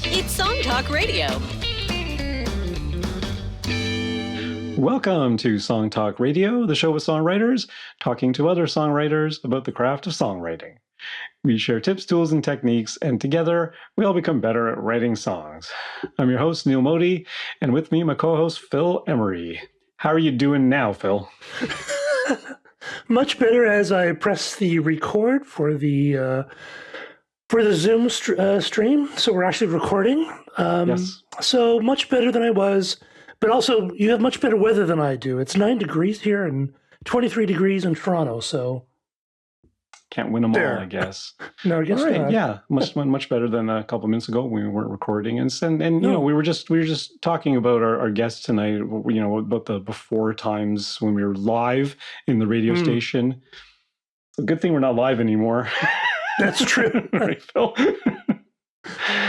It's Song Talk Radio. Welcome to Song Talk Radio, the show with songwriters talking to other songwriters about the craft of songwriting. We share tips, tools, and techniques, and together we all become better at writing songs. I'm your host, Neil Modi, and with me, my co-host, Phil Emery. How are you doing now, Phil? Much better as I press the record for the Zoom stream. So we're actually recording. Yes. So much better than I was. But also, you have much better weather than I do. It's 9 degrees here and 23 degrees in Toronto. So can't win them all, I guess. No, I guess not. Yeah, much better than a couple of minutes ago when we weren't recording. And you know, we were just talking about our guests tonight. You know, about the before times when we were live in the radio station. It's a good thing we're not live anymore. That's true. Right, Phil?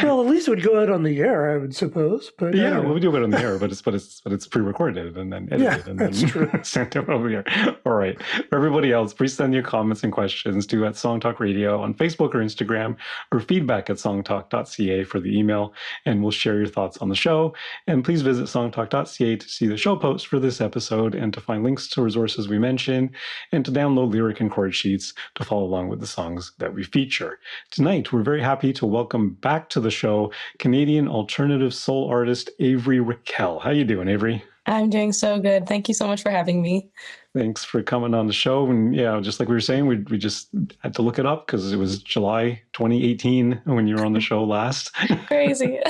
Well, at least it would go out on the air, I would suppose. But yeah, well, we do it on the air, but it's pre-recorded and then edited and then sent out over the air. All right. For everybody else, please send your comments and questions to at Song Talk Radio on Facebook or Instagram, or feedback at songtalk.ca for the email, and we'll share your thoughts on the show. And please visit songtalk.ca to see the show posts for this episode and to find links to resources we mention, and to download lyric and chord sheets to follow along with the songs that we feature. Tonight, we're very happy to welcome back to the show Canadian alternative soul artist Avery Raquel. How you doing, Avery? I'm doing so good. Thank you so much for having me. Thanks for coming on the show. And yeah, just like we were saying, we just had to look it up because it was July 2018 when you were on the show last. Crazy.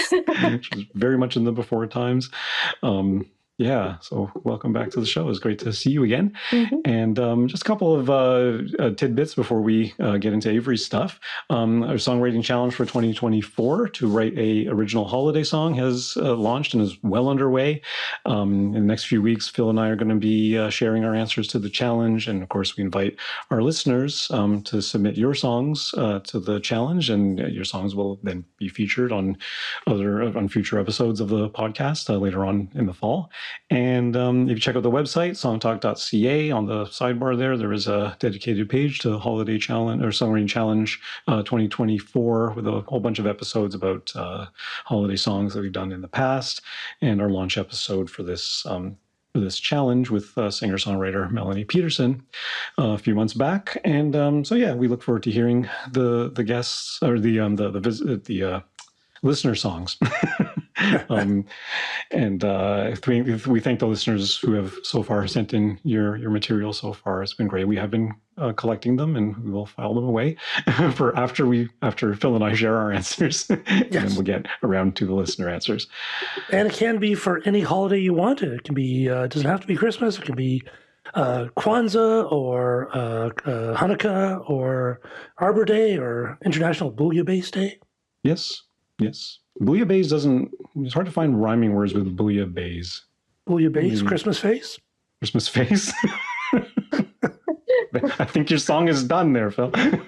Which was very much in the before times. Yeah, so welcome back to the show. It's great to see you again. Mm-hmm. And just a couple of tidbits before we get into Avery's stuff. Our songwriting challenge for 2024 to write a original holiday song has launched and is well underway. In the next few weeks, Phil and I are going to be sharing our answers to the challenge. And of course, we invite our listeners to submit your songs to the challenge, and your songs will then be featured on future episodes of the podcast later on in the fall. And if you check out the website, songtalk.ca, on the sidebar there is a dedicated page to Holiday Challenge or Songwriting Challenge 2024 with a whole bunch of episodes about holiday songs that we've done in the past, and our launch episode for this challenge with singer-songwriter Melanie Peterson a few months back. And so yeah, we look forward to hearing the guests or the listener songs. And we thank the listeners who have so far sent in your material so far. It's been great. We have been collecting them, and we will file them away for after Phil and I share our answers. Yes. And then we'll get around to the listener answers. And it can be for any holiday you want. It can be it doesn't have to be Christmas. It can be Kwanzaa or Hanukkah or Arbor Day or International Bouillabaisse Day. Yes. Bouillabaisse it's hard to find rhyming words with bouillabaisse. Bouillabaisse, Christmas face? Christmas face? I think your song is done there, Phil. I'm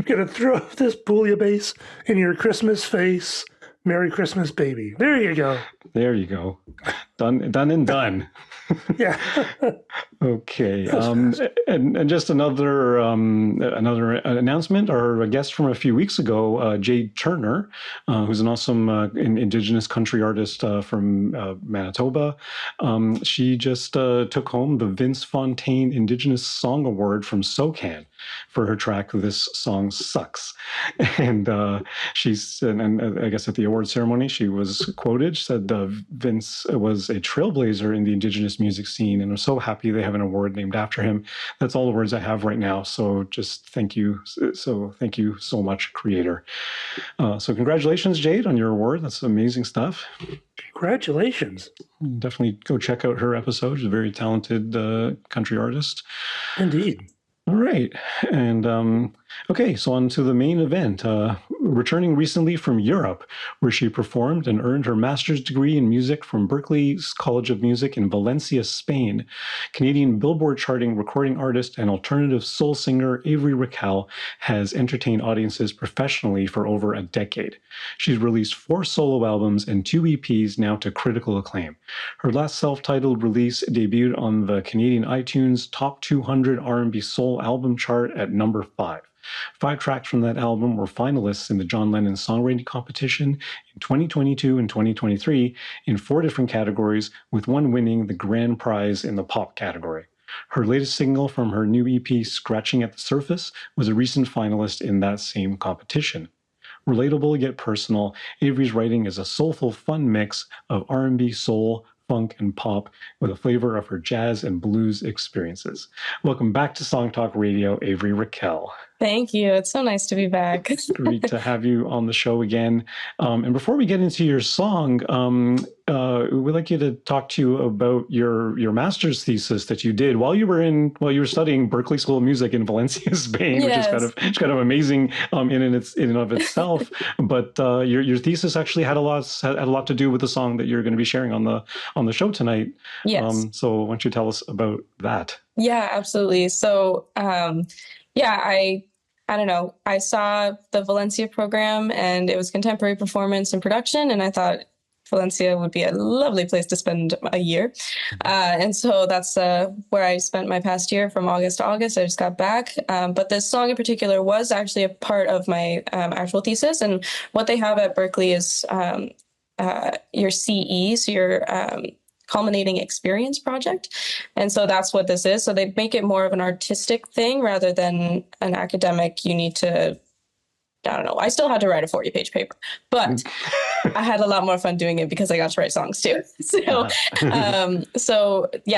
going to throw this bouillabaisse in your Christmas face. Merry Christmas, baby. There you go. There you go. Done and done. Yeah. Okay. And just another announcement. Our guest from a few weeks ago, Jade Turner, who's an awesome Indigenous country artist from Manitoba. She just took home the Vince Fontaine Indigenous Song Award from SOCAN for her track "This Song Sucks." And and I guess at the award ceremony, she was quoted. She said Vince was a trailblazer in the Indigenous music scene, and I'm so happy they have an award named after him. That's all the words I have right now. So just thank you. So thank you so much, creator. So congratulations, Jade, on your award. That's amazing stuff. Congratulations. Definitely go check out her episode. She's a very talented country artist. Indeed. All right. And okay, so on to the main event. Returning recently from Europe, where she performed and earned her master's degree in music from Berklee's College of Music in Valencia, Spain, Canadian Billboard charting recording artist and alternative soul singer Avery Raquel has entertained audiences professionally for over a decade. She's released 4 solo albums and 2 EPs, now to critical acclaim. Her last self-titled release debuted on the Canadian iTunes Top 200 R&B Soul album chart at number 5. 5 tracks from that album were finalists in the John Lennon Songwriting Competition in 2022 and 2023 in 4 different categories, with one winning the grand prize in the pop category. Her latest single from her new EP, Scratching at the Surface, was a recent finalist in that same competition. Relatable yet personal, Avery's writing is a soulful, fun mix of R&B, soul, funk, and pop with a flavor of her jazz and blues experiences. Welcome back to Song Talk Radio, Avery Raquel. Thank you. It's so nice to be back. Great to have you on the show again. And before we get into your song, we'd like you to talk to you about your master's thesis that you did while you were studying Berklee School of Music in Valencia, Spain, Yes. which is kind of amazing in and of itself. But your thesis actually had a lot to do with the song that you're going to be sharing on the show tonight. Yes. So why don't you tell us about that? Yeah, absolutely. So, I don't know. I saw the Valencia program and it was contemporary performance and production. And I thought Valencia would be a lovely place to spend a year. And so that's where I spent my past year from August to August. I just got back. But this song in particular was actually a part of my actual thesis. And what they have at Berklee is your CE, so your culminating experience project. And so that's what this is. So they make it more of an artistic thing rather than an academic. You need to, I don't know. I still had to write a 40-page paper, but I had a lot more fun doing it because I got to write songs too. So,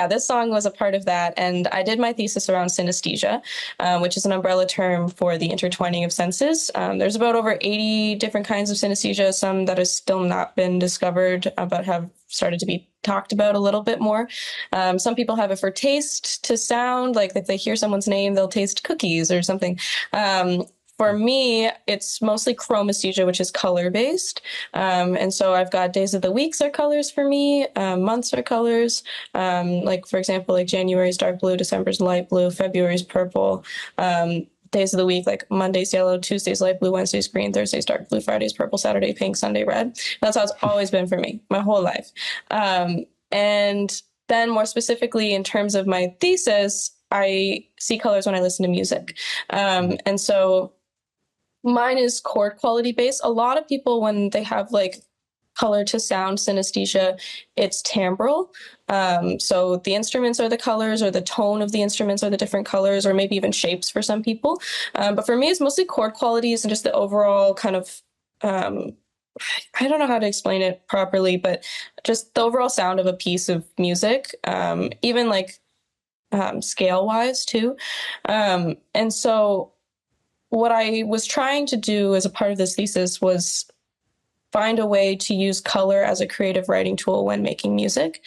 this song was a part of that. And I did my thesis around synesthesia, which is an umbrella term for the intertwining of senses. There's about over 80 different kinds of synesthesia, some that have still not been discovered, but have started to be talked about a little bit more. Some people have it for taste to sound, like if they hear someone's name, they'll taste cookies or something. For me, it's mostly chromesthesia, which is color-based. And so I've got days of the weeks are colors for me, months are colors. Like, for example, like January's dark blue, December's light blue, February's purple. Days of the week, like Monday's yellow, Tuesday's light blue, Wednesday's green, Thursday's dark blue, Friday's purple, Saturday pink, Sunday red. That's how it's always been for me, my whole life. And then more specifically, in terms of my thesis, I see colors when I listen to music. And so mine is chord quality based. A lot of people, when they have like color to sound synesthesia, it's timbral. So the instruments are the colors, or the tone of the instruments are the different colors, or maybe even shapes for some people. But for me, it's mostly chord qualities and just the overall kind of, I don't know how to explain it properly, but just the overall sound of a piece of music, even like scale wise too. And so what I was trying to do as a part of this thesis was find a way to use color as a creative writing tool when making music.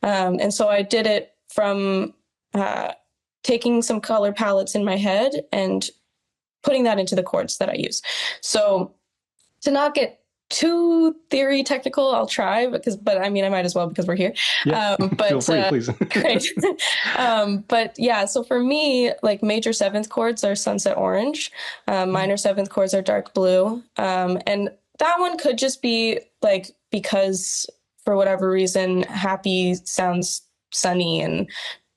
And so I did it from taking some color palettes in my head and putting that into the chords that I use. So to not get too theory technical, I'll try, but I mean, I might as well because we're here. Yeah, but feel free, please. Great. But yeah, so for me, like major seventh chords are sunset orange, minor seventh chords are dark blue, and that one could just be like, because for whatever reason, happy sounds sunny and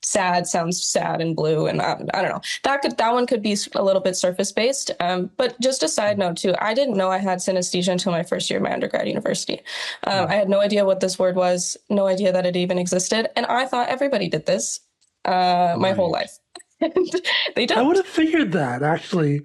sad sounds sad and blue. And I don't know, that one could be a little bit surface based. But just a side note too, I didn't know I had synesthesia until my first year of my undergrad university. I had no idea what this word was, no idea that it even existed. And I thought everybody did this my whole life. They don't. I would have figured that actually,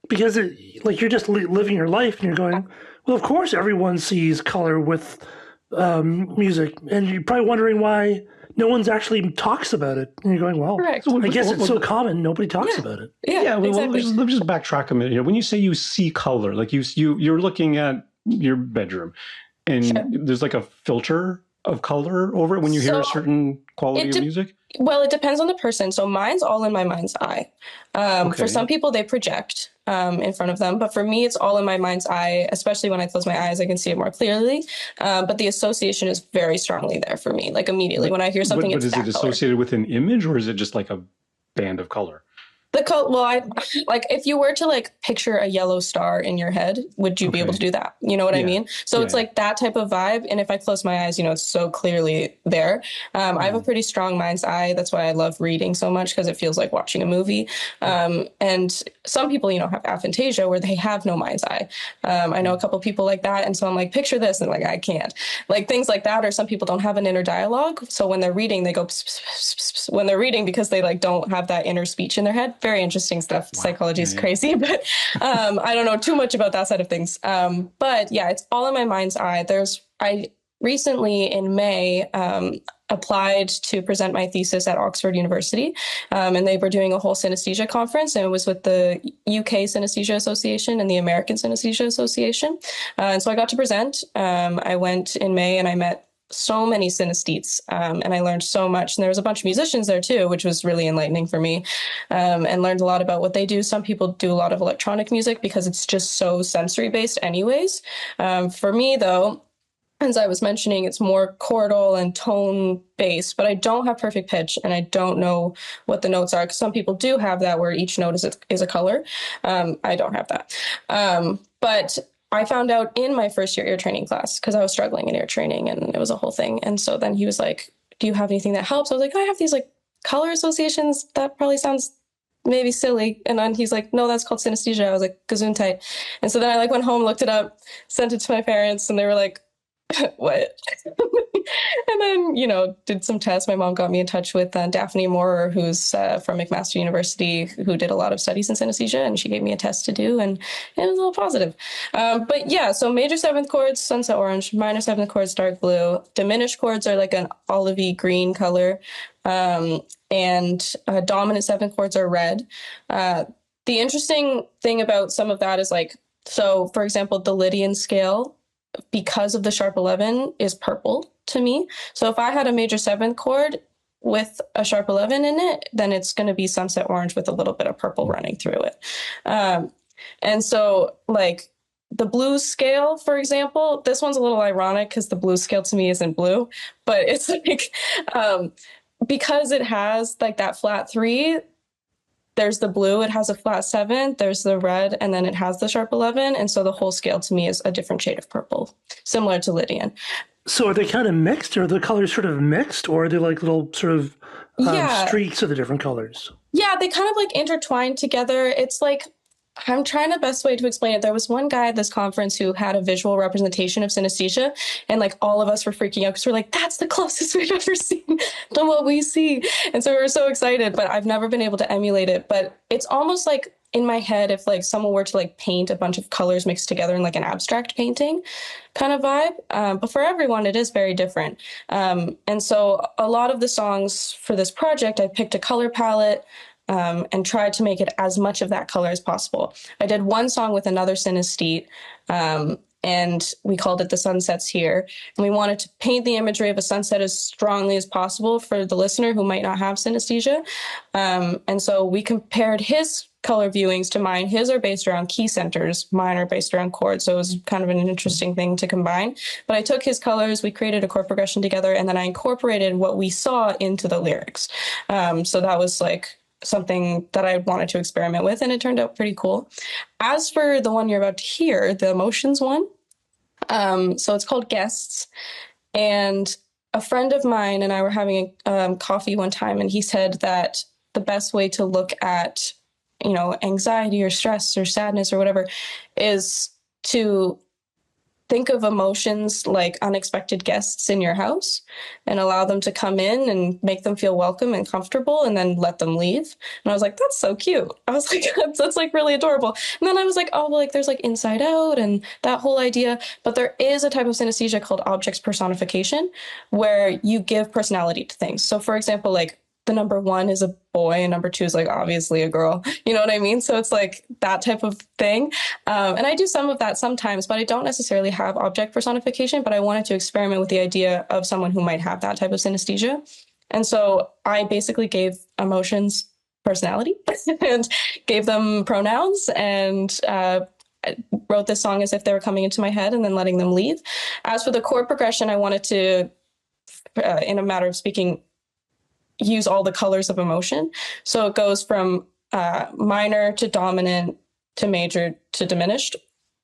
because like you're just living your life and you're going, well, of course everyone sees color with music, and you're probably wondering why no one's actually talks about it. And you're going, well, Correct. I guess it's so common, nobody talks about it. Yeah, well, exactly. let me just backtrack a minute here. When you say you see color, like you're looking at your bedroom, and Sure. there's like a filter of color over it when you hear a certain quality of music? Well, it depends on the person. So mine's all in my mind's eye. For some people, they project in front of them. But for me, it's all in my mind's eye, especially when I close my eyes, I can see it more clearly. But the association is very strongly there for me. Like immediately when I hear something, but it's is that it color. associated with an image, or is it just like a band of color? Well, I like if you were to like picture a yellow star in your head, would you be able to do that? You know what I mean? So it's like that type of vibe. And if I close my eyes, it's so clearly there. I have a pretty strong mind's eye. That's why I love reading so much, because it feels like watching a movie. And some people, have aphantasia where they have no mind's eye. I know a couple people like that. And so I'm like, picture this. And like, I can't. Like things like that. Or some people don't have an inner dialogue. So when they're reading, they go pss, pss, pss, pss, when they're reading, because they like don't have that inner speech in their head. Very interesting stuff. Wow. Psychology is crazy, but I don't know too much about that side of things. But yeah, it's all in my mind's eye. I recently in May applied to present my thesis at Oxford University, and they were doing a whole synesthesia conference, and it was with the UK Synesthesia Association and the American Synesthesia Association. And so I got to present. I went in May and I met so many synesthetes, and I learned so much. And there was a bunch of musicians there too, which was really enlightening for me, and learned a lot about what they do. Some people do a lot of electronic music because it's just so sensory based anyways. For me though, as I was mentioning, it's more chordal and tone based, but I don't have perfect pitch and I don't know what the notes are, because some people do have that where each note is a color. I don't have that. But I found out in my first year ear training class, because I was struggling in ear training and it was a whole thing. And so then he was like, do you have anything that helps? I was like, I have these like color associations. That probably sounds maybe silly. And then he's like, no, that's called synesthesia. I was like, gesundheit. And so then I like went home, looked it up, sent it to my parents, and they were like, what? And then, did some tests. My mom got me in touch with Daphne Moore, who's from McMaster University, who did a lot of studies in synesthesia, and she gave me a test to do, and it was a little positive. But yeah, so major seventh chords, sunset orange, minor seventh chords, dark blue. Diminished chords are like an olivey green color, and dominant seventh chords are red. The interesting thing about some of that is like, so for example, the Lydian scale, because of the sharp 11, is purple to me. So if I had a major seventh chord with a sharp 11 in it, then it's going to be sunset orange with a little bit of purple running through it. And so like the blues scale, for example, this one's a little ironic because the blues scale to me isn't blue, but it's like, because it has like that flat 3, there's the blue, it has a flat 7, there's the red, and then it has the sharp 11. And so the whole scale to me is a different shade of purple, similar to Lydian. So are they kind of mixed? Are the colors sort of mixed, or are they like little sort of streaks of the different colors? Yeah, they kind of like intertwine together. It's like, I'm trying the best way to explain it. There was one guy at this conference who had a visual representation of synesthesia, and like all of us were freaking out because we're like, that's the closest we've ever seen to what we see. And so we were so excited, but I've never been able to emulate it. But it's almost like in my head, if like someone were to like paint a bunch of colors mixed together in like an abstract painting kind of vibe. But for everyone, it is very different. And so a lot of the songs for this project, I picked a color palette, and tried to make it as much of that color as possible. I did one song with another synesthete, and we called it The Sunsets Here. And we wanted to paint the imagery of a sunset as strongly as possible for the listener who might not have synesthesia. And so we compared his color viewings to mine. His are based around key centers, mine are based around chords. So it was kind of an interesting thing to combine. But I took his colors, we created a chord progression together, and then I incorporated what we saw into the lyrics. So that was like something that I wanted to experiment with, and it turned out pretty cool. As for the one you're about to hear, the emotions one, so it's called Guests, and a friend of mine and I were having a coffee one time, and he said that the best way to look at, anxiety or stress or sadness or whatever is to think of emotions like unexpected guests in your house and allow them to come in and make them feel welcome and comfortable, and then let them leave. And I was like, that's so cute. I was like, that's like really adorable. And then I was like, oh, well, like there's like Inside Out and that whole idea. But there is a type of synesthesia called object personification, where you give personality to things. So for example, like the number 1 is a boy and number 2 is like obviously a girl. You know what I mean? So it's like that type of thing. And I do some of that sometimes, but I don't necessarily have object personification, but I wanted to experiment with the idea of someone who might have that type of synesthesia. And so I basically gave emotions personality and gave them pronouns, and wrote this song as if they were coming into my head and then letting them leave. As for the chord progression, I wanted to, in a matter of speaking, use all the colors of emotion. So it goes from minor to dominant to major to diminished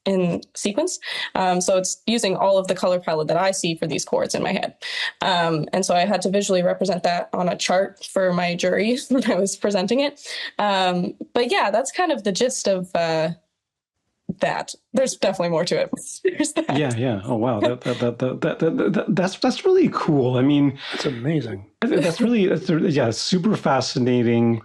in sequence. So it's using all of the color palette that I see for these chords in my head. And so I had to visually represent that on a chart for my jury when I was presenting it. But yeah, that's kind of the gist of that. There's definitely more to it. There's that. Yeah. Oh wow, that's really cool. I mean, That's amazing. That's super fascinating.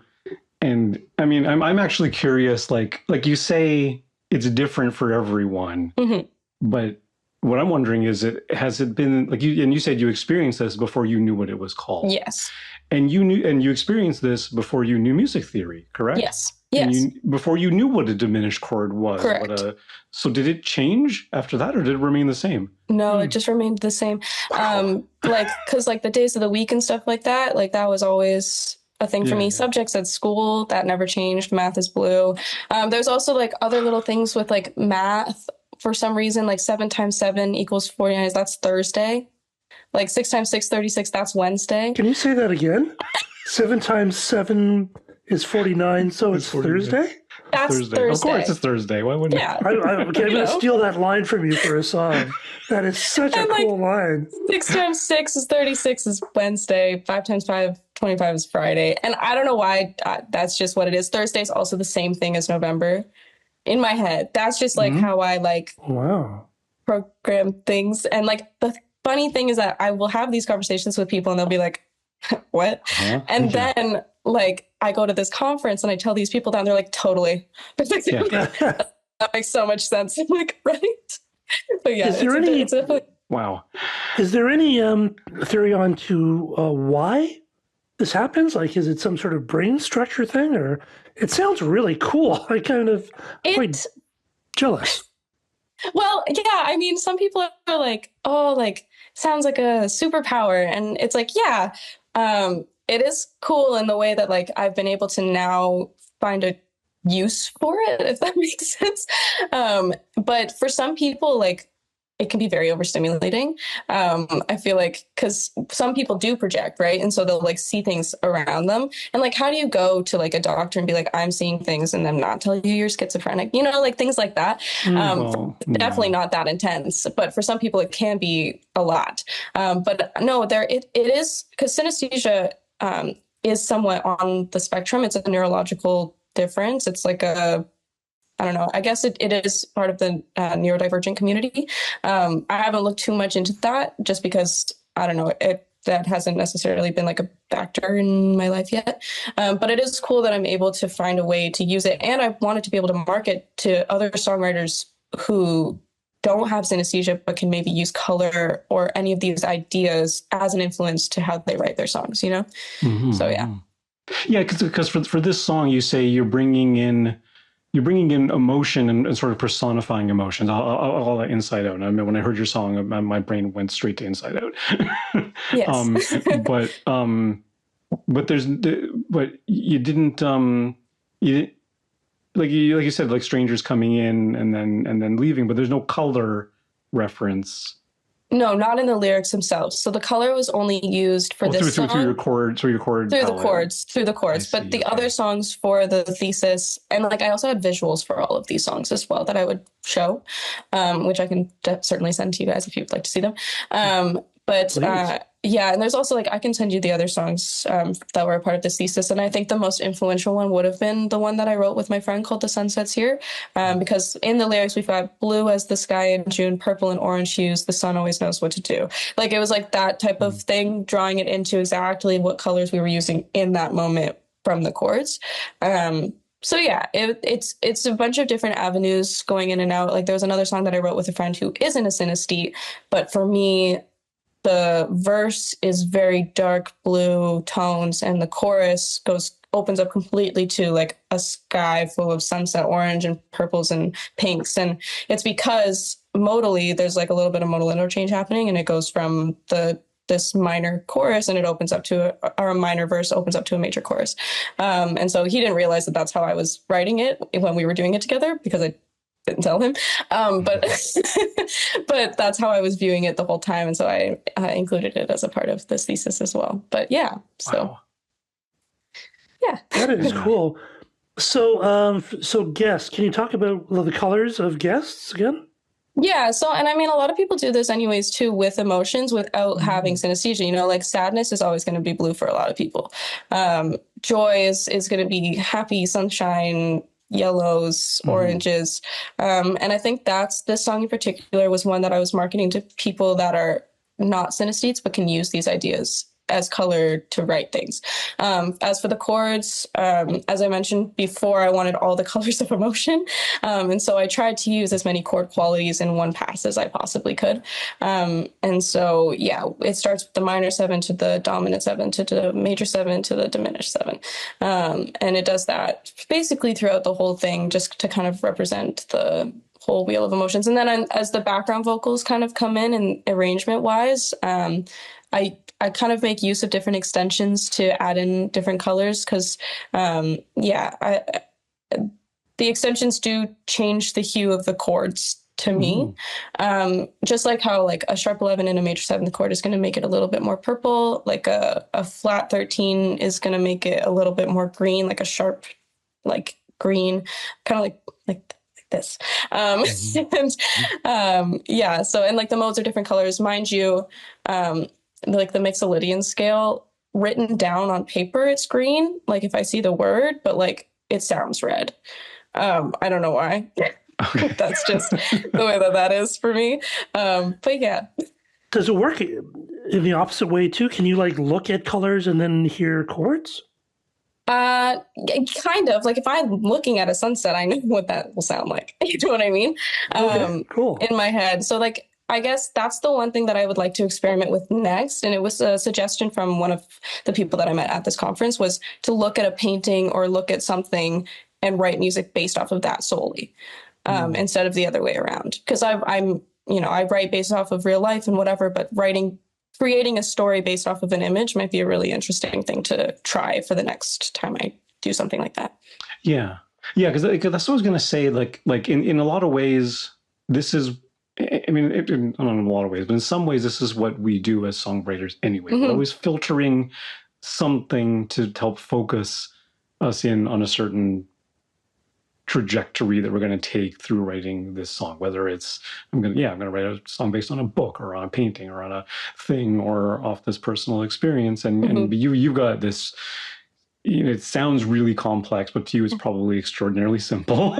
And I mean, I'm actually curious. Like you say, it's different for everyone. Mm-hmm. But what I'm wondering is, has it been like you said you experienced this before you knew what it was called? Yes. And you experienced this before you knew music theory, correct? Yes. Yes. Before you knew what a diminished chord was. Correct. So did it change after that, or did it remain the same? No, it just remained the same. Because like the days of the week and stuff like that was always a thing for me. Subjects at school, that never changed. Math is blue. There's also like other little things with like math for some reason, like 7 times 7 equals 49. That's Thursday. Like 6 times 6, 36. That's Wednesday. Can you say that again? 7 times 7 is 49, so it's Thursday? That's Thursday. Of course it's Thursday. Why wouldn't yeah. I'm going to steal that line from you for a song. That is such a cool line. 6 times 6 is 36 is Wednesday. 5 times 5, 25 is Friday. And I don't know why. That's just what it is. Thursday is also the same thing as November in my head. That's just like how I program things. And like the funny thing is that I will have these conversations with people and they'll be like, what? And then like I go to this conference and I tell these people that and they're like, totally. That makes so much sense. I'm like, right? But yeah, wow. Is there any theory on to why this happens? Like, is it some sort of brain structure thing, or it sounds really cool? I kind of quite jealous. Well, yeah, I mean, some people are like, oh, like sounds like a superpower, and it's like, yeah, it is cool in the way that like I've been able to now find a use for it, if that makes sense. But for some people, like it can be very overstimulating. I feel like because some people do project, right? And so they'll like see things around them. And like, how do you go to like a doctor and be like, I'm seeing things and them not tell you you're schizophrenic, you know, like things like that. Definitely not that intense, but for some people it can be a lot. But no, it is, because synesthesia is somewhat on the spectrum. It's a neurological difference. It's like I don't know. I guess it is part of the neurodivergent community. I haven't looked too much into that just because, I don't know, that hasn't necessarily been like a factor in my life yet. But it is cool that I'm able to find a way to use it. And I wanted to be able to market to other songwriters who don't have synesthesia, but can maybe use color or any of these ideas as an influence to how they write their songs, you know? So, yeah. Yeah, because for this song, you say you're bringing in emotion and sort of personifying emotions, all that Inside Out. I mean, when I heard your song, my brain went straight to Inside Out. Yes. But you didn't like you said, like strangers coming in and then leaving, but there's no color reference. No, not in the lyrics themselves. So the color was only used for this song. Through the chords. But the other songs for the thesis, and like I also had visuals for all of these songs as well that I would show, which I can certainly send to you guys if you'd like to see them. Yeah, and there's also like I can send you the other songs that were a part of this thesis, and I think the most influential one would have been the one that I wrote with my friend called "The Sun Sets Here," because in the lyrics we've got blue as the sky in June, purple and orange hues. The sun always knows what to do. Like it was like that type of thing, drawing it into exactly what colors we were using in that moment from the chords. So yeah, it's a bunch of different avenues going in and out. Like there was another song that I wrote with a friend who isn't a synesthete, but for me, the verse is very dark blue tones and the chorus opens up completely to like a sky full of sunset orange and purples and pinks. And it's because modally there's like a little bit of modal interchange happening, and it goes from this minor chorus and it opens up to a minor verse opens up to a major chorus. And so he didn't realize that that's how I was writing it when we were doing it together, because I didn't tell him. But that's how I was viewing it the whole time. And so I included it as a part of this thesis as well. But yeah, so. Wow. Yeah. That is cool. So guests, can you talk about the colors of guests again? Yeah, so and I mean a lot of people do this anyways too with emotions without having synesthesia. You know, like sadness is always going to be blue for a lot of people. Joy is going to be happy, sunshine, yellows, oranges. And I think that's this song in particular was one that I was marketing to people that are not synesthetes but can use these ideas as color to write things. As for the chords, as I mentioned before, I wanted all the colors of emotion. And so I tried to use as many chord qualities in one pass as I possibly could. And so, yeah, it starts with the minor seven to the dominant seven to the major seven to the diminished seven. And it does that basically throughout the whole thing, just to kind of represent the whole wheel of emotions. And then as the background vocals kind of come in and arrangement wise, I kind of make use of different extensions to add in different colors because, the extensions do change the hue of the chords to me. Just like how like a sharp 11 and a major 7th chord is going to make it a little bit more purple, like a flat 13 is going to make it a little bit more green, like a sharp like green, kind of like this. And so and like the modes are different colors, mind you. Like the Mixolydian scale written down on paper, it's green. Like if I see the word, but like it sounds red. I don't know why. That's just the way that is for me. But yeah. Does it work in the opposite way too? Can you like look at colors and then hear chords? Kind of. Like if I'm looking at a sunset, I know what that will sound like. You know what I mean? Okay, cool. In my head. So like I guess that's the one thing that I would like to experiment with next. And it was a suggestion from one of the people that I met at this conference was to look at a painting or look at something and write music based off of that solely, instead of the other way around. Because I write based off of real life and whatever, but creating a story based off of an image might be a really interesting thing to try for the next time I do something like that. Yeah. Yeah. Because that's what I was going to say. Like in a lot of ways, this is, I mean, not in a lot of ways, but in some ways, this is what we do as songwriters anyway. We're always filtering something to help focus us in on a certain trajectory that we're going to take through writing this song. Whether it's I'm going to write a song based on a book or on a painting or on a thing or off this personal experience, and you've got this. It sounds really complex, but to you, it's probably extraordinarily simple,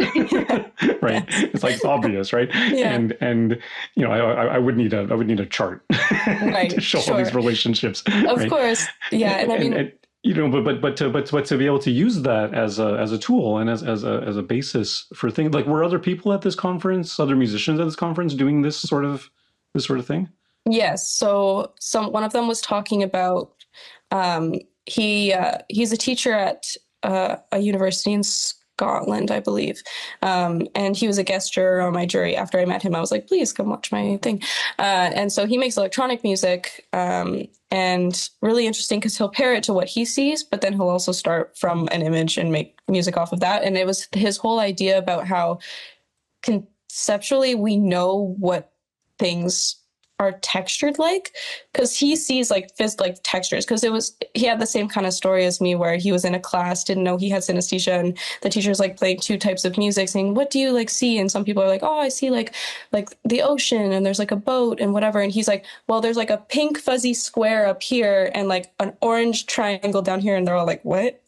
right? It's like it's obvious, right? Yeah. And I would need a chart to show all these relationships. Of course, yeah. And I mean, but to be able to use that as a tool and as a basis for things, like were other people at this conference, other musicians at this conference, doing this sort of thing? Yes. So one of them was talking about. He's a teacher at a university in Scotland, I believe. And he was a guest juror on my jury. After I met him, I was like, please come watch my thing. And so he makes electronic music, and really interesting because he'll pair it to what he sees, but then he'll also start from an image and make music off of that. And it was his whole idea about how conceptually we know what things are textured like, because he sees like textures, because he had the same kind of story as me where he was in a class, didn't know he had synesthesia, and the teacher's like playing two types of music saying, what do you like see? And some people are like, oh, I see like the ocean and there's like a boat and whatever, and he's like, well, there's like a pink fuzzy square up here and like an orange triangle down here, and they're all like, what?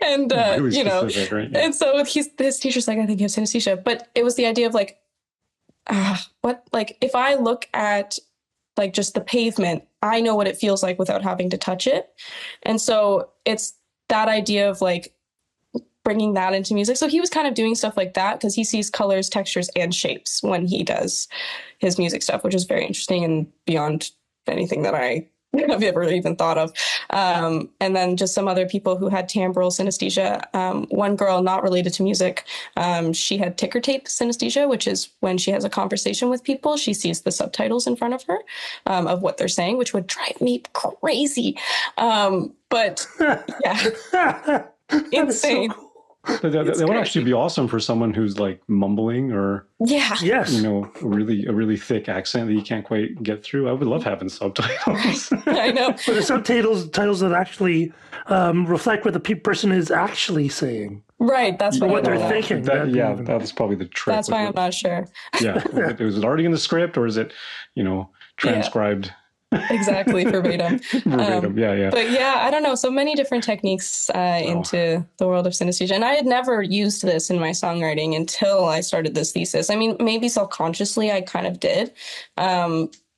And really specific, right? Yeah. And so his teacher's like, I think you have synesthesia. But it was the idea of like, if I look at like just the pavement, I know what it feels like without having to touch it. And so it's that idea of like bringing that into music. So he was kind of doing stuff like that because he sees colors, textures, and shapes when he does his music stuff, which is very interesting and beyond anything that I have ever even thought of. And then just some other people who had timbral synesthesia. One girl not related to music, she had ticker tape synesthesia, which is when she has a conversation with people, she sees the subtitles in front of her of what they're saying, which would drive me crazy. But yeah, insane. So cool. That would actually be awesome for someone who's like mumbling or yes, a really thick accent that you can't quite get through. I would love having subtitles. I know, but the subtitles that actually reflect what the person is actually saying. Right, that's Or why what they're I don't know. thinking. That's probably the trick. That's why I'm not sure. Yeah. Is it already in the script, or is it, transcribed? Exactly, verbatim. Verbatim, yeah. But yeah, I don't know. So many different techniques into the world of synesthesia. And I had never used this in my songwriting until I started this thesis. I mean, maybe self-consciously I kind of did,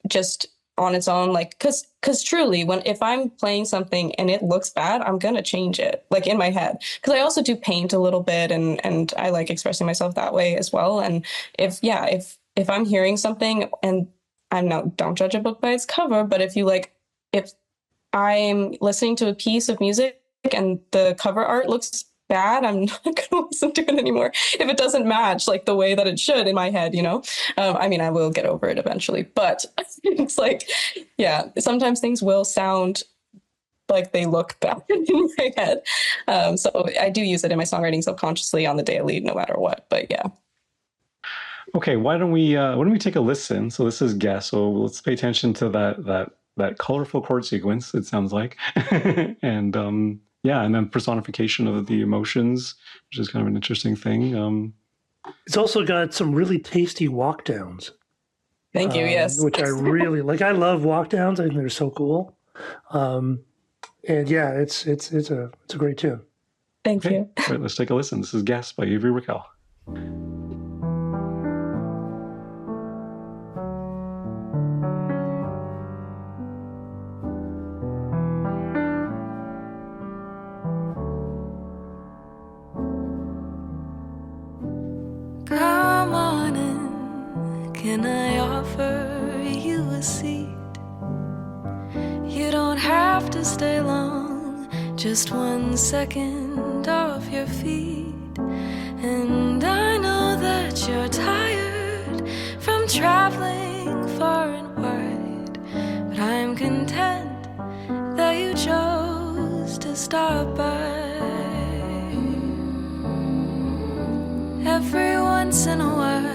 just on its own, like, because truly, if I'm playing something and it looks bad, I'm going to change it, like, in my head. Because I also do paint a little bit, and I like expressing myself that way as well. And if I'm hearing something, and don't judge a book by its cover, but if I'm listening to a piece of music and the cover art looks bad, I'm not going to listen to it anymore if it doesn't match like the way that it should in my head, I mean, I will get over it eventually, but it's like, yeah, sometimes things will sound like they look bad in my head. So I do use it in my songwriting subconsciously on the daily, no matter what, but yeah. Okay, why don't we take a listen? So this is guess. So let's pay attention to that colorful chord sequence, it sounds like. And and then personification of the emotions, which is kind of an interesting thing. It's also got some really tasty walk downs. Thank you, yes. Which I really like. I love walk downs. I think they're so cool. And yeah, it's a great tune. Thank you. All right, let's take a listen. This is Guess by Avery Raquel. Come on in, can I offer you a seat? You don't have to stay long, just 1 second off your feet. And I know that you're tired from traveling far and wide, but I'm content that you chose to stop by. Every once in a while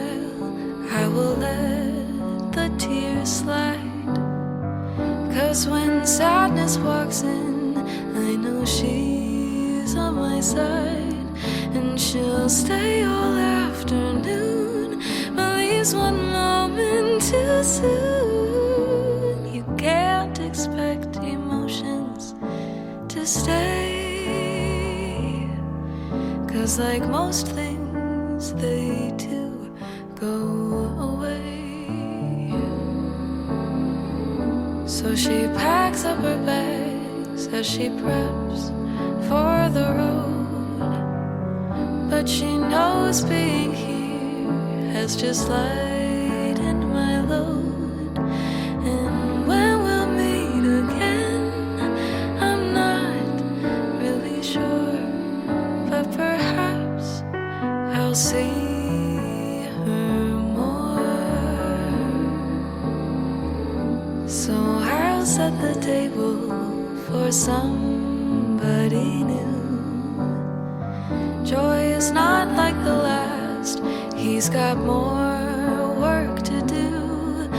I will let the tears slide, 'cause when sadness walks in, I know she's on my side, and she'll stay all afternoon, but leaves one moment too soon. You can't expect emotions to stay, 'cause like most things, they too go away. So she packs up her bags as she preps for the road, but she knows being here has just lightened my load. And when we'll meet again, I'm not really sure, but perhaps I'll see her more. So I'll set the table for somebody new. Joy is not like the last, he's got more work to do.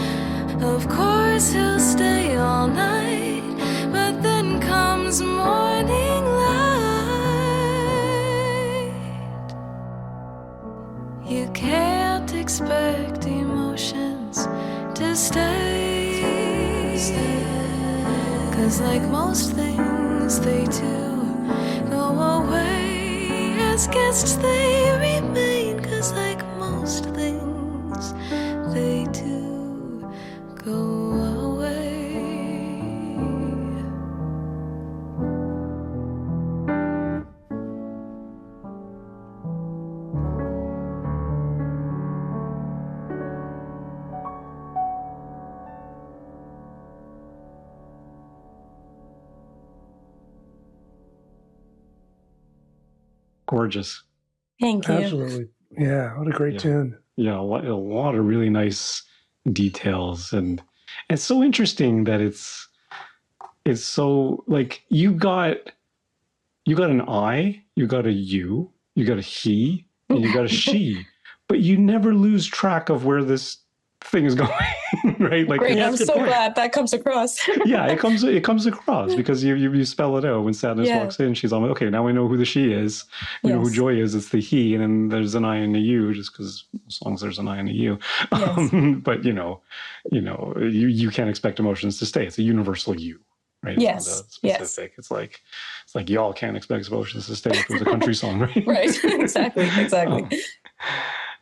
Of course he'll stay all night, but then comes morning light. You can't expect emotions to stay, 'cause like most things, they too go away. As guests they remain, 'cause like most things, they too go away. Gorgeous. Thank you. Absolutely. Yeah, what a great tune. Yeah, a lot of really nice details, and it's so interesting that it's so like you got an I, you got a you, you got a he, and you got a she, but you never lose track of where this thing is going, right? Like, Great. Yeah, I'm that's a so good point. glad that comes across. yeah, it comes across because you spell it out when sadness Yeah. walks in. She's all okay. Now we know who the she is. We know who Yes. joy is. It's the he, and then there's an I and a U, just because as long as there's an I and a U. Yes. But you can't expect emotions to stay. It's a universal you, right? Yes. It's not a specific. It's like y'all can't expect emotions to stay. If it was a country song, right? Right. Exactly.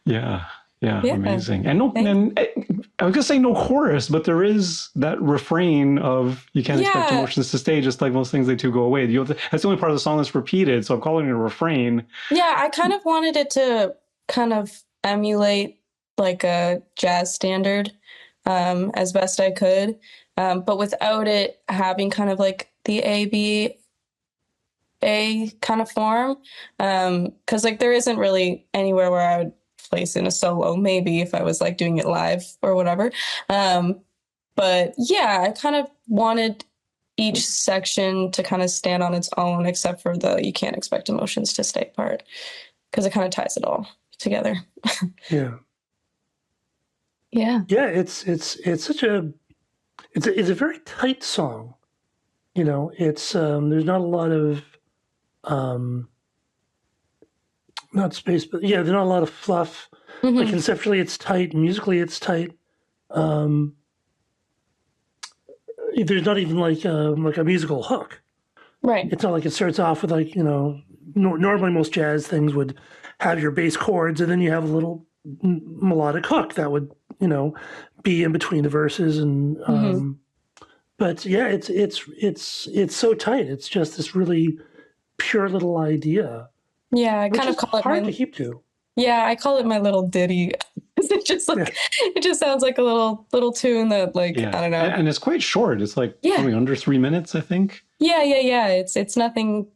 Yeah. Yeah, Yeah. amazing. And Thanks. I was gonna say no chorus, but there is that refrain of you can't expect Yeah. emotions to stay. Just like most things, they too go away. That's the only part of the song that's repeated. So I'm calling it a refrain. Yeah, I kind of wanted it to kind of emulate like a jazz standard as best I could, but without it having kind of like the A kind of form. Because like there isn't really anywhere where I would place in a solo, maybe if I was like doing it live or whatever. But yeah, I kind of wanted each section to kind of stand on its own, except for the you can't expect emotions to stay part, because it kind of ties it all together. Yeah. Yeah. Yeah, it's such a very tight song. It's there's not a lot of not space, but yeah, there's not a lot of fluff. Like conceptually it's tight, musically it's tight. There's not even like a musical hook. Right. It's not like it starts off with like, normally most jazz things would have your bass chords and then you have a little melodic hook that would, be in between the verses and but yeah, it's so tight. It's just this really pure little idea. Yeah, I Which kind of is call it hard to keep to. Yeah, I call it my little ditty. It just like it just sounds like a little tune that like I don't know. And it's quite short. It's like only under 3 minutes, I think. Yeah. It's nothing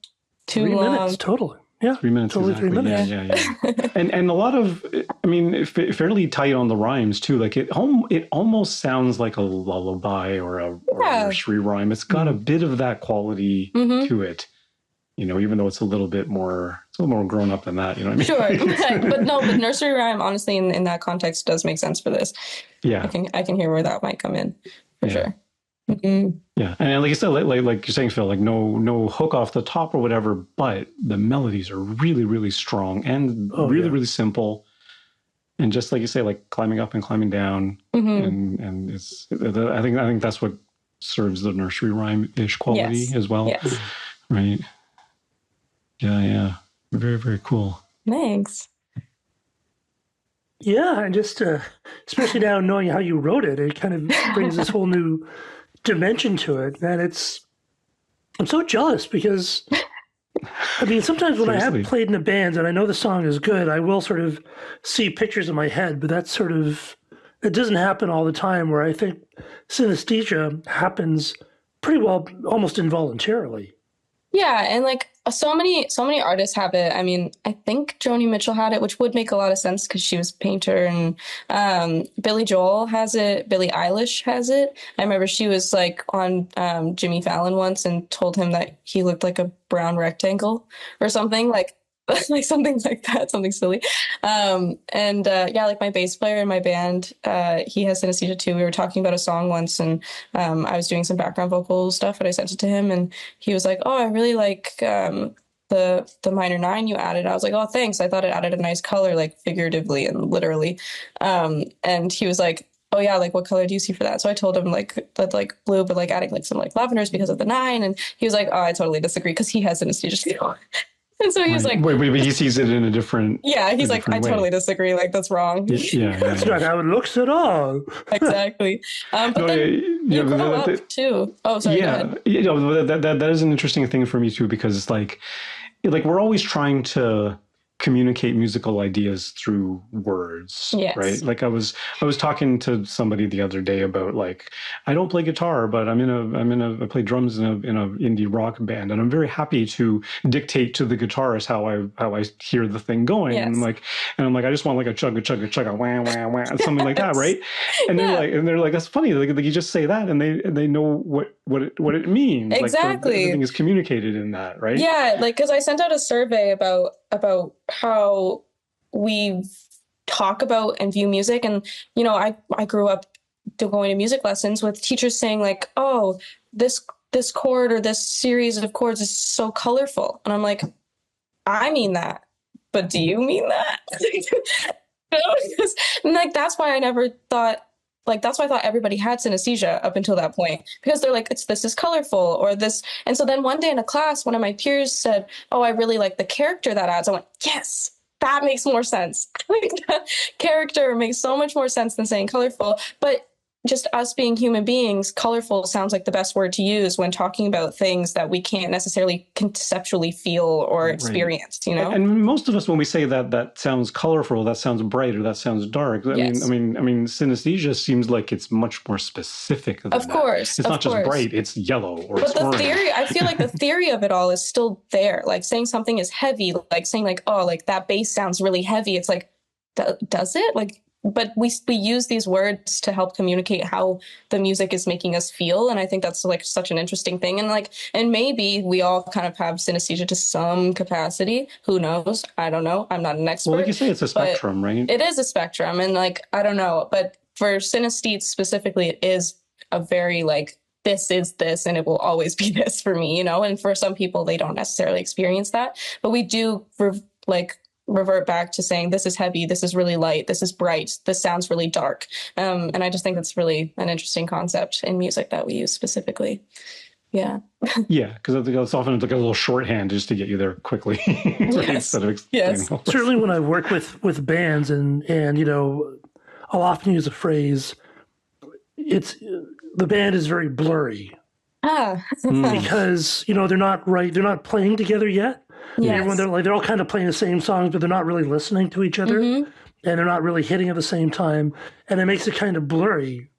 too 3 long. minutes totally. Yeah, 3 minutes. totally Exactly. 3 minutes. Yeah. and a lot of, I mean, fairly tight on the rhymes too. Like it almost sounds like a lullaby or a nursery rhyme. It's got a bit of that quality to it. Even though it's a little more grown up than that. You know what I mean? Sure, but nursery rhyme, honestly, in that context, does make sense for this. Yeah, I can hear where that might come in for sure. Yeah, and like you said, like you're saying, Phil, like no hook off the top or whatever, but the melodies are really, really strong and really simple, and just like you say, like climbing up and climbing down, and it's I think that's what serves the nursery rhyme-ish quality as well. Yes. Right. Yeah. Very, very cool. Thanks. Yeah, and just especially now knowing how you wrote it, it kind of brings this whole new dimension to it. And I'm so jealous because, I mean, sometimes when I have played in a band and I know the song is good, I will sort of see pictures in my head, but that's it doesn't happen all the time, where I think synesthesia happens pretty well, almost involuntarily. Yeah, and like so many artists have it. I mean, I think Joni Mitchell had it, which would make a lot of sense because she was a painter, and Billy Joel has it. Billie Eilish has it. I remember she was like on Jimmy Fallon once and told him that he looked like a brown rectangle or something like something like that, something silly. Like my bass player in my band, he has synesthesia too. We were talking about a song once, and I was doing some background vocal stuff, and I sent it to him, and he was like, "Oh, I really like the minor 9 you added." I was like, "Oh, thanks. I thought it added a nice color, like figuratively and literally." And he was like, "Oh yeah, like what color do you see for that?" So I told him like blue, but like adding like some like lavenders because of the 9, and he was like, "Oh, I totally disagree," because he has synesthesia too. And so he was like, wait, but he sees it in a different. Yeah, he's like, I totally disagree. Like, that's wrong. That's not how it looks at all. Exactly. But then you grow up too. Oh, sorry. Yeah, go ahead. That is an interesting thing for me too, because it's like we're always trying to communicate musical ideas through words, right? Like I was talking to somebody the other day about like, I don't play guitar, but I play drums in a indie rock band, and I'm very happy to dictate to the guitarist how I hear the thing going. And I'm like I just want like a chugga wah wah wah, something like that, right? And they're like that's funny, like you just say that and they know what it means. Exactly. Like everything is communicated in that, right? Yeah, like because I sent out a survey about how we've talk about and view music. And, you know, I grew up going to music lessons with teachers saying like, oh, this chord or this series of chords is so colorful. And I'm like, I mean that, but do you mean that? And like, that's why I never thought, like, that's why I thought everybody had synesthesia up until that point, because they're like, this is colorful or this. And so then one day in a class, one of my peers said, oh, I really like the character that adds. I went, yes, that makes more sense. Like, that character makes so much more sense than saying colorful. But just us being human beings, colorful sounds like the best word to use when talking about things that we can't necessarily conceptually feel or experience, you know? And most of us, when we say that sounds colorful, that sounds bright, or that sounds dark. I mean, synesthesia seems like it's much more specific than of that. course. It's not just bright, it's yellow or it's orange. Theory, I feel like the theory of it all is still there. Like saying something is heavy, like saying like, oh, like that bass sounds really heavy. It's like, does it? Like, but we use these words to help communicate how the music is making us feel. And I think that's like such an interesting thing. And maybe we all kind of have synesthesia to some capacity. Who knows? I don't know. I'm not an expert. Well, like you say, it's a spectrum, right? It is a spectrum. And like, I don't know. But for synesthetes specifically, it is a very like, this is this, and it will always be this for me, you know? And for some people, they don't necessarily experience that. But we do revert back to saying this is heavy, this is really light, this is bright, this sounds really dark. And I just think that's really an interesting concept in music that we use specifically. Yeah. Yeah, because I think it's often like a little shorthand just to get you there quickly. Yes. Yes. Certainly when I work with bands and you know, I'll often use a phrase, the band is very blurry. Because, you know, they're not playing together yet. Yes. Everyone, they're all kind of playing the same songs, but they're not really listening to each other, and they're not really hitting at the same time, and it makes it kind of blurry.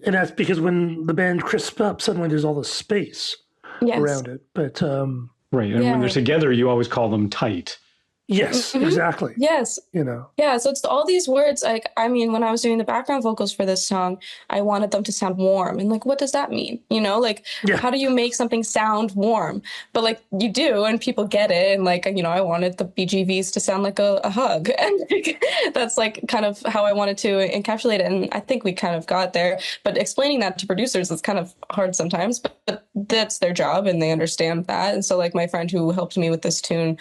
And that's because when the band crisps up, suddenly there's all this space around it. But right, and when they're together, you always call them tight. Yes, exactly. Yes. You know. Yeah, so it's all these words. Like, I mean, when I was doing the background vocals for this song, I wanted them to sound warm. And like, what does that mean? You know, like, how do you make something sound warm? But like, you do, and people get it. And like, you know, I wanted the BGVs to sound like a hug. And like, that's like kind of how I wanted to encapsulate it. And I think we kind of got there. But explaining that to producers is kind of hard sometimes. But that's their job, and they understand that. And so like my friend who helped me with this tune,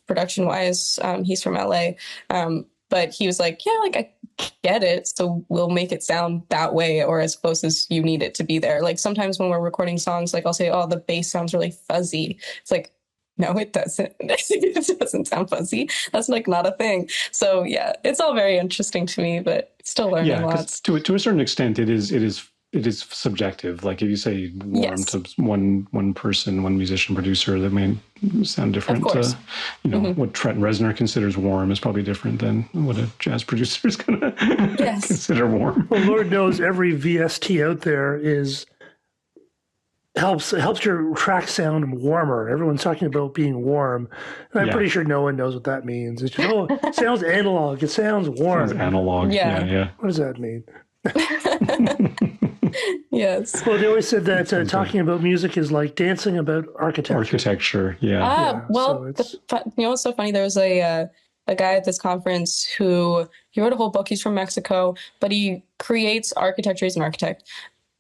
production wise, he's from LA, but he was like, yeah, like I get it, so we'll make it sound that way or as close as you need it to be there. Like sometimes when we're recording songs, like I'll say, oh, the bass sounds really fuzzy. It's like, no, it doesn't. It doesn't sound fuzzy. That's like not a thing. So yeah, it's all very interesting to me, but still learning lots. To a certain extent, it is subjective. Like if you say warm to one person, one musician, producer, that may sound different. You know, what Trent Reznor considers warm is probably different than what a jazz producer is going to consider warm. Well, Lord knows every VST out there helps your track sound warmer. Everyone's talking about being warm, and I'm pretty sure no one knows what that means. It's just, it sounds analog. It sounds warm. Sounds analog. Yeah. What does that mean? Yes. Well, they always said that talking about music is like dancing about architecture. Well, you know what's so funny? There was a guy at this conference who he wrote a whole book. He's from Mexico, but he creates architecture. He's an architect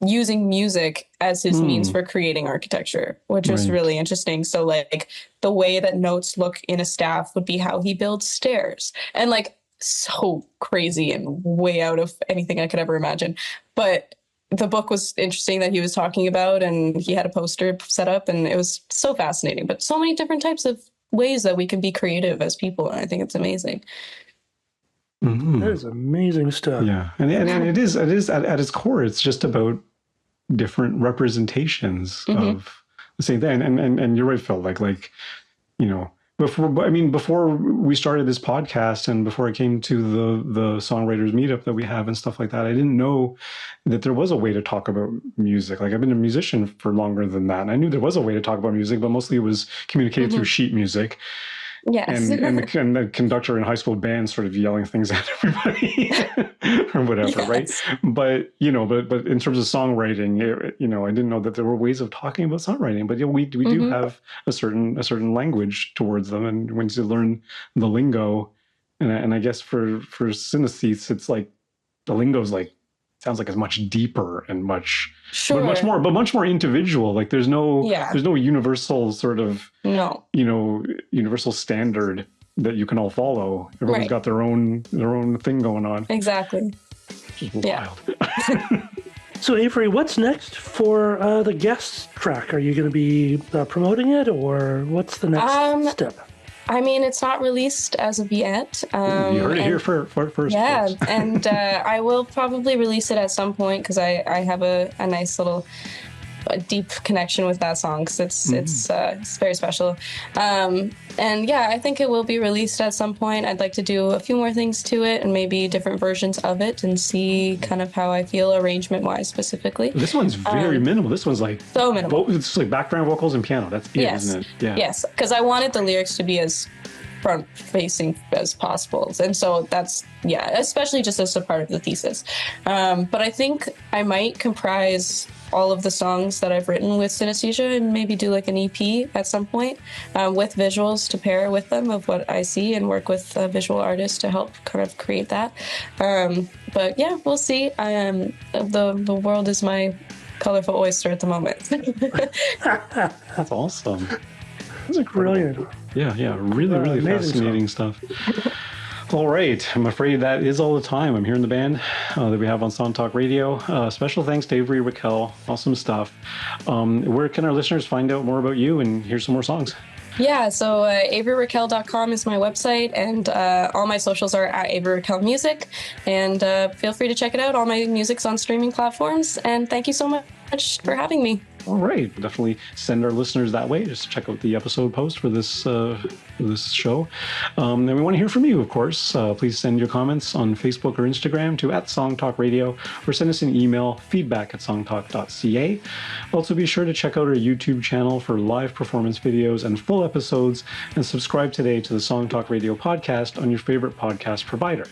using music as his means for creating architecture, which was really interesting. So like the way that notes look in a staff would be how he builds stairs, and like so crazy and way out of anything I could ever imagine. But the book was interesting that he was talking about, and he had a poster set up, and it was so fascinating. But so many different types of ways that we can be creative as people, and I think it's amazing. That is amazing stuff. Yeah, and it is at its core, it's just about different representations of the same thing. And you're right, Phil. Like you know. Before we started this podcast and before I came to the songwriters meetup that we have and stuff like that, I didn't know that there was a way to talk about music. Like I've been a musician for longer than that, and I knew there was a way to talk about music, but mostly it was communicated through sheet music. Yes. And the conductor in high school band sort of yelling things at everybody or whatever, right? But but in terms of songwriting, I didn't know that there were ways of talking about songwriting. But we do have a certain language towards them, and once you learn the lingo, And I guess for synesthetes, it's like the lingo's like sounds like it's much deeper and much much more individual. Like there's no universal sort of universal standard that you can all follow. Everyone's got their own thing going on. Exactly. Which is wild. So Avery, what's next for the guest track? Are you going to be promoting it, or what's the next step? I mean, it's not released as of yet. You heard it here first. Yeah, and I will probably release it at some point because I have a nice little deep connection with that song because it's very special. And yeah, I think it will be released at some point. I'd like to do a few more things to it and maybe different versions of it and see kind of how I feel arrangement-wise specifically. This one's very minimal. This one's like so minimal. It's like background vocals and piano. That's it, isn't it? Yeah. Yes, because I wanted the lyrics to be as front-facing as possible. And so that's, especially just as a part of the thesis. But I think I might comprise all of the songs that I've written with Synesthesia and maybe do like an EP at some point with visuals to pair with them of what I see and work with a visual artist to help kind of create that. But yeah, we'll see. The world is my colorful oyster at the moment. That's awesome. That's brilliant. Yeah, really fascinating stuff. All right, I'm afraid that is all the time. I'm here in the band that we have on Song Talk Radio. Special thanks to Avery Raquel. Awesome stuff. Where can our listeners find out more about you and hear some more songs? Yeah, so averyraquel.com is my website, and all my socials are at Avery Raquel Music. And feel free to check it out. All my music's on streaming platforms. And thank you so much for having me. All right, definitely send our listeners that way. Just check out the episode post for this show. And we want to hear from you, of course. Please send your comments on Facebook or Instagram to @SongTalkRadio, or send us an email, feedback@songtalk.ca. Also, be sure to check out our YouTube channel for live performance videos and full episodes, and subscribe today to the Song Talk Radio podcast on your favorite podcast provider.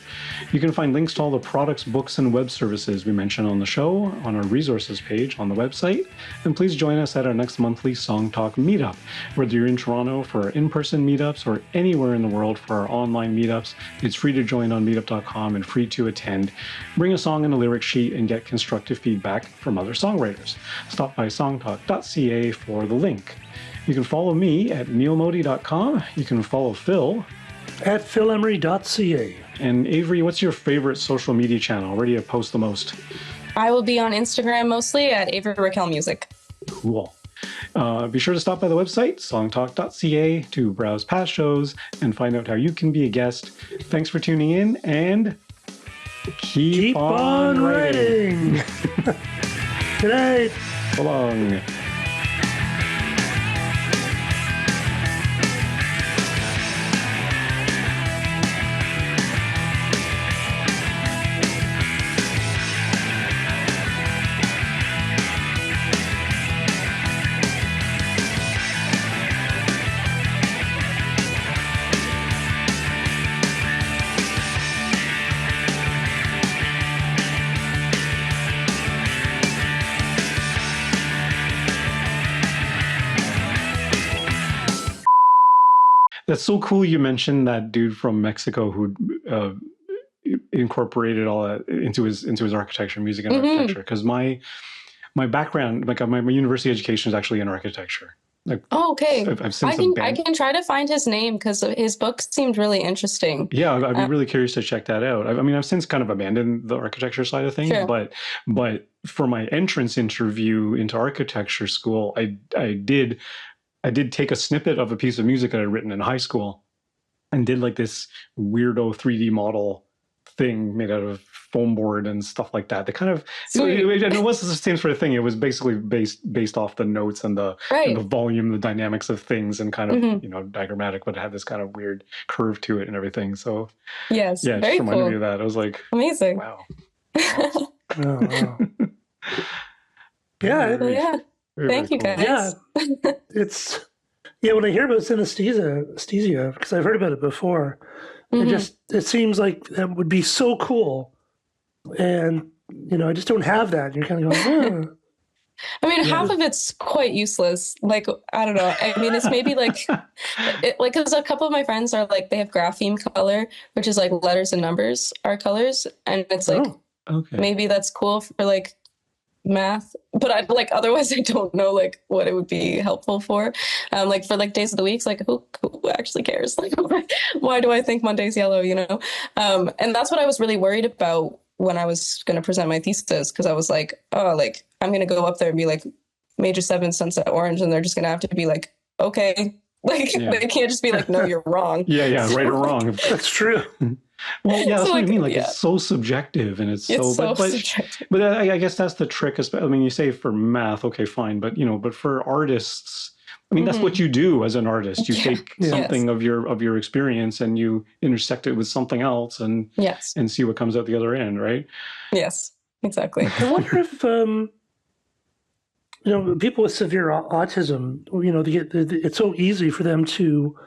You can find links to all the products, books, and web services we mention on the show on our resources page on the website. And please join us at our next monthly Song Talk meetup. Whether you're in Toronto for our in-person meetups or anywhere in the world for our online meetups, it's free to join on meetup.com and free to attend. Bring a song and a lyric sheet and get constructive feedback from other songwriters. Stop by songtalk.ca for the link. You can follow me at neilmodi.com. You can follow Phil at philemery.ca. And Avery, what's your favorite social media channel? Where do you post the most? I will be on Instagram mostly at Avery Raquel Music. Cool. Be sure to stop by the website, songtalk.ca, to browse past shows and find out how you can be a guest. Thanks for tuning in, and keep on writing. Good night. So long. That's so cool you mentioned that dude from Mexico who incorporated all that into his architecture, music and architecture. Because my background, like my university education is actually in architecture. Like, oh, okay. I can try to find his name because his book seemed really interesting. Yeah, I'd be really curious to check that out. I mean, I've since kind of abandoned the architecture side of things, sure. but for my entrance interview into architecture school, I did take a snippet of a piece of music that I'd written in high school and did like this weirdo 3D model thing made out of foam board and stuff like that. It wasn't the same sort of thing. It was basically based off the notes and the volume, the dynamics of things, and kind of, diagrammatic, but it had this kind of weird curve to it and everything. So yes, yeah, it just reminded me of that. I was like, amazing. Wow. Oh, wow. Yeah. Yeah. Thank you, guys. Yeah, when I hear about synesthesia, because I've heard about it before, it seems like that would be so cool. And, I just don't have that. And you're kind of going, I mean, half of it's quite useless. Like, I don't know. I mean, it's maybe like, because a couple of my friends are like, they have grapheme color, which is like letters and numbers are colors. And it's like, okay, maybe that's cool for like math, but I like, otherwise I don't know like what it would be helpful for. Like for like days of the weeks, like who actually cares? Like, why do I think Monday's yellow, you know? And that's what I was really worried about when I was going to present my thesis, because I was like, oh, like I'm going to go up there and be like major 7 sunset orange, and they're just going to have to be like, okay, like they can't just be like, no, you're wrong. Yeah, So, right or wrong. That's true. Well, yeah, that's so, what like, I mean. Like, yeah. it's so subjective, and it's It's so, so subjective. but I guess that's the trick. I mean, you say for math, okay, fine, but but for artists, I mean, that's what you do as an artist. You take something of your experience and you intersect it with something else, and and see what comes out the other end, right? Yes, exactly. I wonder if people with severe autism, it's so easy for them to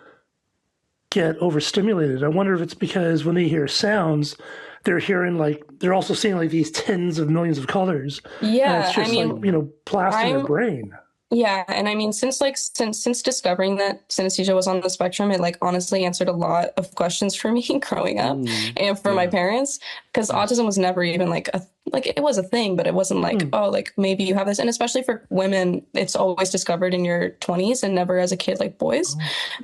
get overstimulated. I wonder if it's because when they hear sounds, they're hearing they're also seeing like these tens of millions of colors. Yeah, and it's just blast in their brain. Yeah, and I mean, since discovering that synesthesia was on the spectrum, it like honestly answered a lot of questions for me growing up and for my parents, because autism was never even like it was a thing, but it wasn't like, oh, like maybe you have this. And especially for women, it's always discovered in your 20s and never as a kid like boys.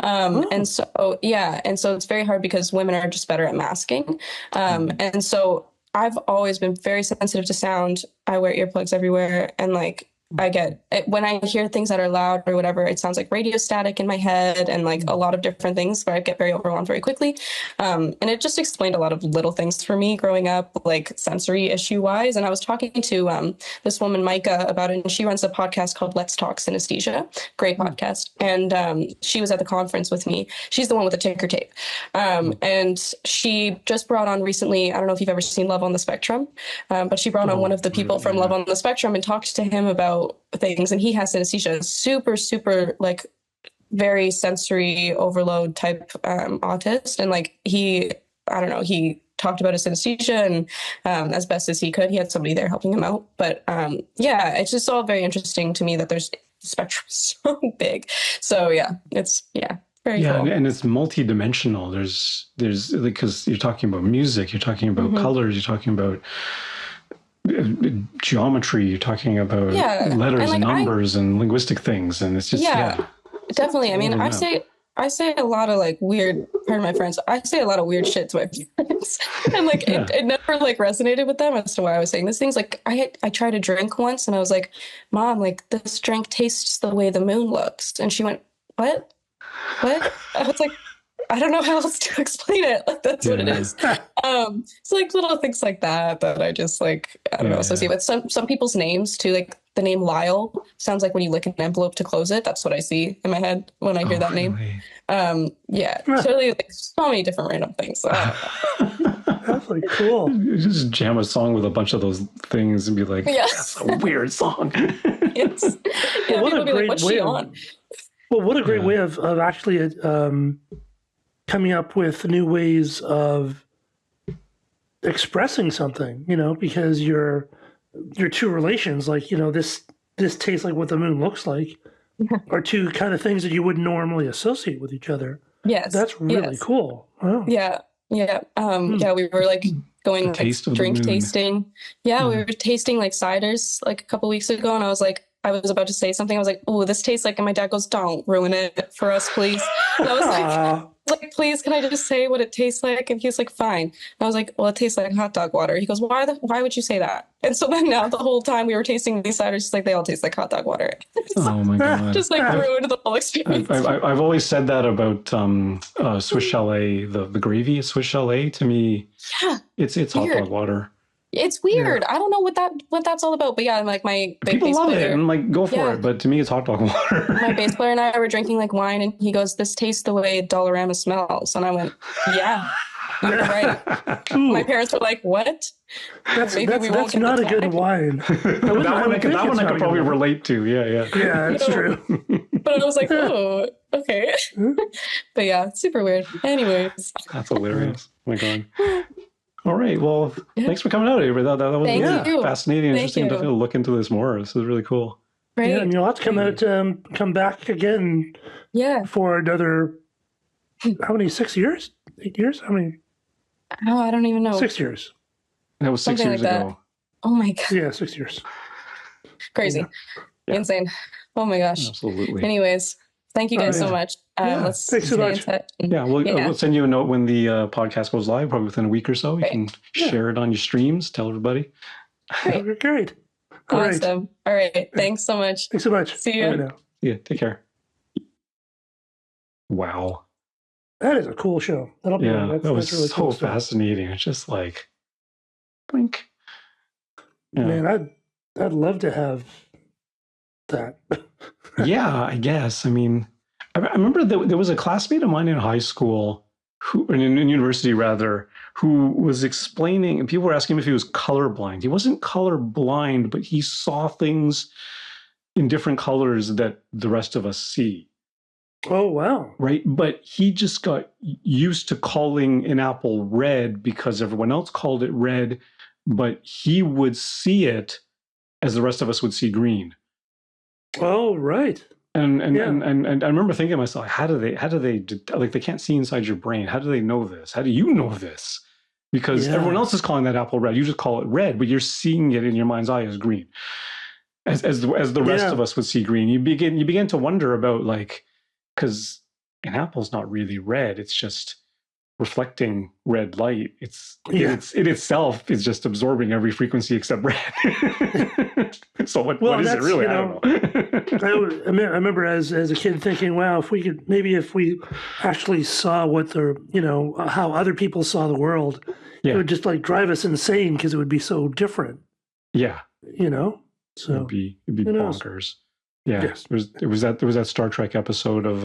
And so it's very hard because women are just better at masking. And so I've always been very sensitive to sound. I wear earplugs everywhere, and like I get it, when I hear things that are loud or whatever, it sounds like radio static in my head and like a lot of different things where I get very overwhelmed very quickly. And it just explained a lot of little things for me growing up, like sensory issue wise. And I was talking to this woman, Micah, about it, and she runs a podcast called Let's Talk Synesthesia. Great podcast. And she was at the conference with me. She's the one with the ticker tape. And she just brought on recently, I don't know if you've ever seen Love on the Spectrum, but she brought on one of the people from Love on the Spectrum and talked to him about things, and he has synesthesia, super like very sensory overload type autist, and like he talked about his synesthesia and as best as he could. He had somebody there helping him out, but it's just all very interesting to me that there's spectrum so big. So it's very cool. And it's multi-dimensional. There's because you're talking about music, you're talking about colors, you're talking about geometry, you're talking about letters and numbers and linguistic things, and it's just definitely. I mean, I say a lot of like weird, pardon my friends, I say a lot of weird shit to my parents, and like it never like resonated with them as to why I was saying these things. Like I tried a drink once, and I was like, Mom, like this drink tastes the way the moon looks, and she went, what? I was like, I don't know how else to explain it. Like that's what it is. So like little things like that I just like, I don't know, associate with some people's names too. Like the name Lyle sounds like when you lick an envelope to close it. That's what I see in my head when I hear that name. Totally like so many different random things. That's like cool. You just jam a song with a bunch of those things and be like, that's a weird song. Yes. Yeah, what a great way what a great way of actually coming up with new ways of expressing something, because your two relations, like, this tastes like what the moon looks like, are two kind of things that you wouldn't normally associate with each other. Yes. That's really cool. Wow. Yeah. Yeah. We were like going like drink tasting. Yeah, we were tasting like ciders like a couple weeks ago, and I was about to say something. I was like, "Oh, this tastes like," and my dad goes, "Don't ruin it for us, please." And I was like, "Please, can I just say what it tastes like?" And he was like, "Fine." And I was like, "Well, it tastes like hot dog water." He goes, "Why would you say that?" And so then now the whole time we were tasting these ciders, just like they all taste like hot dog water. Oh my god! Just like ruined the whole experience. I've always said that about Swiss chalet, the gravy at Swiss chalet. To me, it's hot dog water. It's weird. Yeah. I don't know what that's all about, but yeah, like my people love it and like go for it. But to me, it's hot dog water. My bass player and I were drinking like wine, and he goes, "This tastes the way Dollarama smells," and I went, "Yeah, you're right." My parents were like, "What?" That's not a good wine. that one I could probably relate to. Yeah, that's true. But I was like, "Oh, okay." But yeah, it's super weird. Anyways, that's hilarious. Oh my god. All right. Well, thanks for coming out, Avery. That was Thank really you. fascinating, Thank interesting to you. look into this more. This is really cool. Great. Yeah, and you'll have to come back again Yeah. for another, how many, 6 years? 8 years? How many? Oh, I don't even know. 6 years. That was 6 Something years like that. ago. Oh my God. Yeah, 6 years. Crazy. Yeah. Insane. Oh my gosh. Absolutely. Anyways, thank you guys so much. Yeah, Let's thanks so stay much. in touch. Yeah, we'll send you a note when the podcast goes live, probably within a week or so. You can share it on your streams, tell everybody. Great. Great. All right. Awesome. All right. Thanks so much. Thanks so much. See you. Bye now. Yeah, take care. Wow. That is a cool show. That was really so cool stuff. fascinating. It's just like, blink. Yeah. Man, I'd love to have that. Yeah, I guess. I mean, I remember there was a classmate of mine in high school, in university rather, who was explaining, and people were asking him if he was colorblind. He wasn't colorblind, but he saw things in different colors that the rest of us see. Oh, wow. Right. But he just got used to calling an apple red because everyone else called it red, but he would see it as the rest of us would see green. Oh, right. And I remember thinking to myself, how do they like, they can't see inside your brain. How do they know this? How do you know this? Because everyone else is calling that apple red. You just call it red, but you're seeing it in your mind's eye as green. As the rest of us would see green. You begin to wonder about, like, because an apple's not really red, it's just reflecting red light. It itself is just absorbing every frequency except red. So what is it really? I don't know. I remember as a kid thinking, wow, if we actually saw what how other people saw the world, it would just like drive us insane because it would be so different. Yeah. So it'd be bonkers. Yeah, yes. There was that Star Trek episode of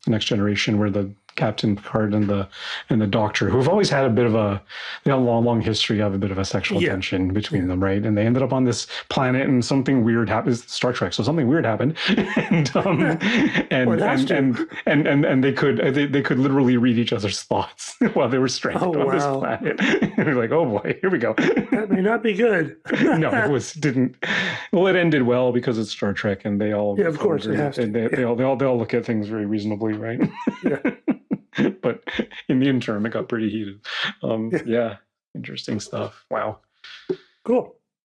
Next Generation where the Captain Picard and the Doctor, who've always had a bit of a long history of a bit of a sexual tension between them, right? And they ended up on this planet, and something weird happened. Star Trek, so something weird happened, and they could literally read each other's thoughts while they were stranded on this planet. And they're like, oh boy, here we go. That may not be good. No, it ended well because it's Star Trek, and they all of course it has to. They all look at things very reasonably, right? Yeah. But in the interim, it got pretty heated. Interesting stuff. Wow. Cool.